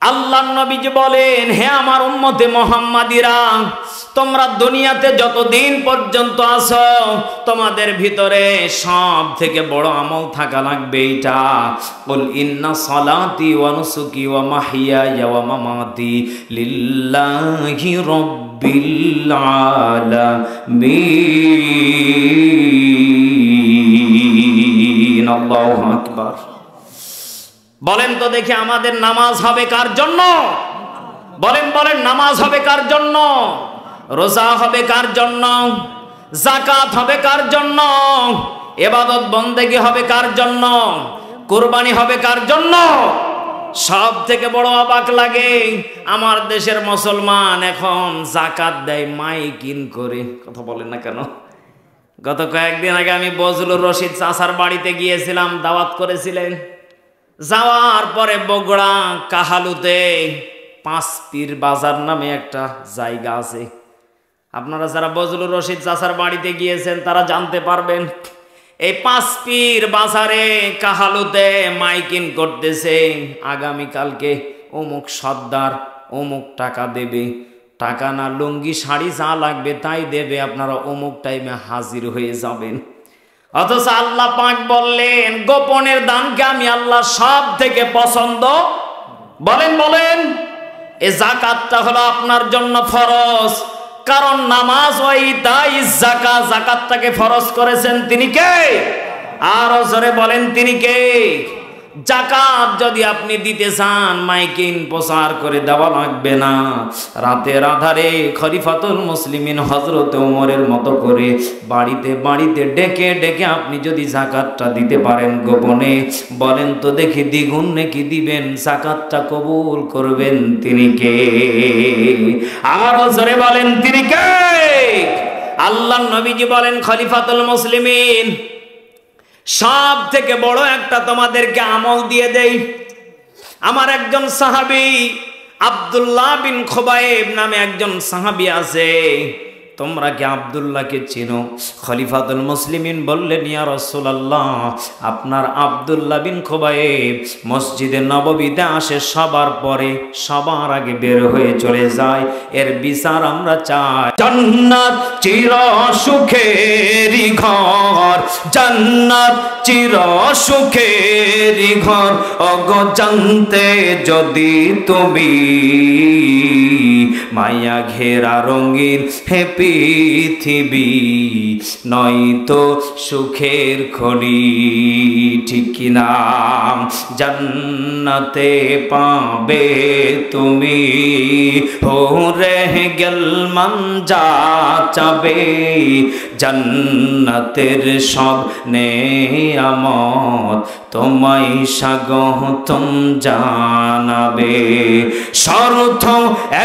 আল্লাহর নবীজি বলেন, হে আমার উম্মতে মুহাম্মাদিরা, তোমরা দুনিয়াতে যতদিন পর্যন্ত আছো তোমাদের ভিতরে সব থেকে বড় আমল থাকা লাগবে এটা, কুল ইন্না সালাতি ওয়া নুসুকি ওয়া মাহইয়ায়া ওয়া মামাতি লিল্লাহি রাব্বিল আলামিন। আল্লাহু আকবার। বলেন তো দেখি, আমাদের নামাজ হবে কার জন্য? বলেন বলেন, নামাজ হবে কার জন্য? রোজা হবে কার জন্য? যাকাত হবে কার জন্য? ইবাদত বন্দেগী হবে কার জন্য? কুরবানি হবে কার জন্য? সব থেকে বড় অবাক লাগে, আমার দেশের মুসলমান এখন যাকাত দেয় মাইকিন করে। কথা বলেন না কেন? গত কয়েকদিন আগে আমি বজলুর রশিদ চাচার বাড়িতে গিয়েছিলাম, দাওয়াত করেছিলেন। যাওয়ার পরে বগুড়া কাহালুতে পাঁচ পীর বাজার নামে একটা জায়গা আছে। আপনারা যারা বজলুর রশিদ চাচার বাড়িতে গিয়েছেন তারা জানতে পারবেন। এই পাঁচ পীর বাজারে কাহালুতে মাইকিং করতেছে, আগামীকালকে অমুক সর্দার অমুক টাকা দেবে, টাকা না লুঙ্গি শাড়ি যা লাগবে তাই দেবে, আপনারা অমুক টাইমে হাজির হয়ে যাবেন। অথচ আল্লাহ পাক বললেন, গোপনের দানকে আমি আল্লাহ সব থেকে পছন্দ। বলেন বলেন, এই যাকাতটা হলো আপনার জন্য ফরজ, কারণ নামাজ ওই তাই যাকাত, যাকাতটাকে ফরজ করেছেন তিনি কে? আরো জোরে বলেন, তিনি কে? যাকাত যদি আপনি দিতে চান মাইকিং প্রচার করে দেওয়া লাগবে না, রাতের আধারে খলিফাতুল মুসলিমিন হযরত ওমরের মতো করে বাড়িতে বাড়িতে ডেকে ডেকে আপনি যদি যাকাতটা দিতে পারেন গোপনে, বলেন তো দেখি দ্বিগুণ নেকি দিবেন, যাকাতটা কবুল করবেন তিনি কে? আরো জোরে বলেন, তিনি কে? আল্লাহর নবীজি বলেন, খলিফাতুল মুসলিমিন সব থেকে বড় একটা তোমাদেরকে আমল দিয়ে দেই। আমার একজন সাহাবী আব্দুল্লাহ বিন খুবাইব নামে একজন সাহাবী আছে, তোমরা কি আব্দুল্লাহকে চিনো? খলিফাতুল মুসলিমিন বললেন, ইয়া রাসূলুল্লাহ, আপনার আব্দুল্লাহ বিন খুবাইব মসজিদে নববীতে আসে সবার পরে, সবার আগে বের হয়ে চলে যায়, এর বিচার আমরা চাই। জান্নাত চির সুখেরই ঘর, জান্নাত চির সুখেরই ঘর, ওগো জানতে যদি তুমি মায়া ঘেরা রঙিন হে পৃথিবী, নয়তো সুখের খনি। ঠিক কিনা? জান্নাতে পাবে তুমি, হোরে গেল মান যা চাবে, জান্নাতের সব নেয়ামত তোমায় স্বাগতম জানাবে। শর্ত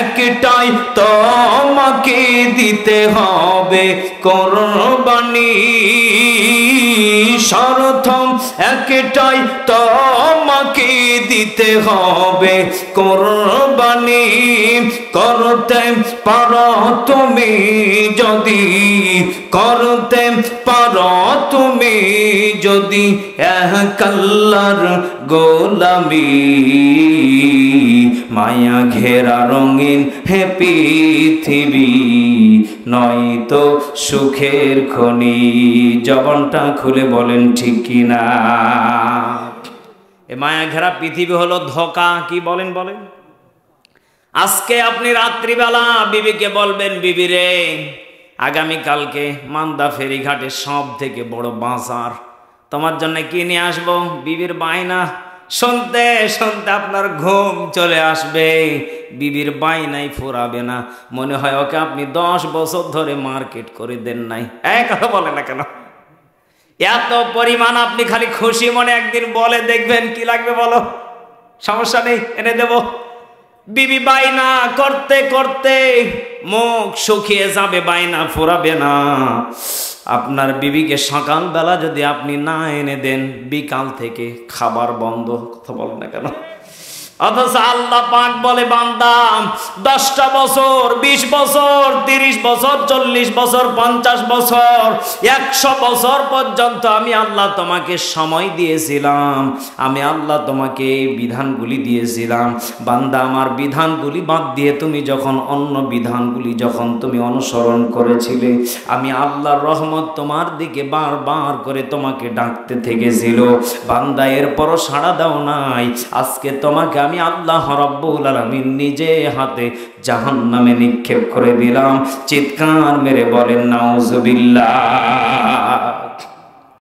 একটাই, তোমাকে দিতে হবে কোরবানি। শর্ত একটাই, তোমাকে দিতে হবে কোরবানি। করতে পারো তুমি যদি, করতে পারো তুমি যদি এক আল্লাহর গোলামি, মায়া ঘেরা রঙিন হে পৃথিবী, নয়তো সুখের খনি। জবানটা খুলে বলেন ঠিক কিনা? এ মায়া ঘেরা পৃথিবী হলো ধোঁকা। কি বলেন বলেন? আজকে আপনি রাত্রিবেলা বিবিকে বলবেন, বিবি রে, আগামীকালকে মান্দা ফেরিঘাটে সব থেকে বড় বাজার, তোমার জন্য কি নিয়ে আসবো? বিবির বায়না শুনতে শুনতে আপনার ঘুম চলে আসবে, বিবির বায়নাই ফুরাবে না, মনে হয় ওকে আপনি 10 বছর ধরে মার্কেট করে দেন নাই। এক কথা বলে না কেন? এত পরিমাণ আপনি খালি খুশি মনে একদিন বলে দেখবেন, কি লাগবে বলো, সমস্যা নেই এনে দেব। বিবি বায়না করতে করতে মুখ শুকিয়ে যাবে, বায়না ফুরাবে না। আপনার বিবিকে সকালবেলা যদি আপনি না এনে দেন, বিকাল থেকে খাবার বন্ধ। কথা বলেন না কেন? অথচ আল্লাহ পাক বলে বান্দা 10টা বছর, 20 বছর, 30 বছর, 40 বছর, 50 বছর, 100 বছর পর্যন্ত আমি আল্লাহ তোমাকে সময় দিয়েছিলাম, আমি আল্লাহ তোমাকে এই বিধানগুলি দিয়েছিলাম। বান্দা আমার বিধানগুলি বাদ দিয়ে তুমি যখন অন্য বিধানগুলি যখন তুমি অনুসরণ করেছিলে, আমি আল্লাহর রহমত তোমার দিকে বারবার করে তোমাকে ডাকতে থেকেছিল। বান্দা এরপরও সাড়া দাও নাই, আজকে তোমাকে আমি আল্লাহ রাব্বুল আলামিন নিজে হাতে জাহান্নামে নিক্ষেপ করে দিলাম। চিৎকার মেরে বলেন নাউজুবিল্লাহ।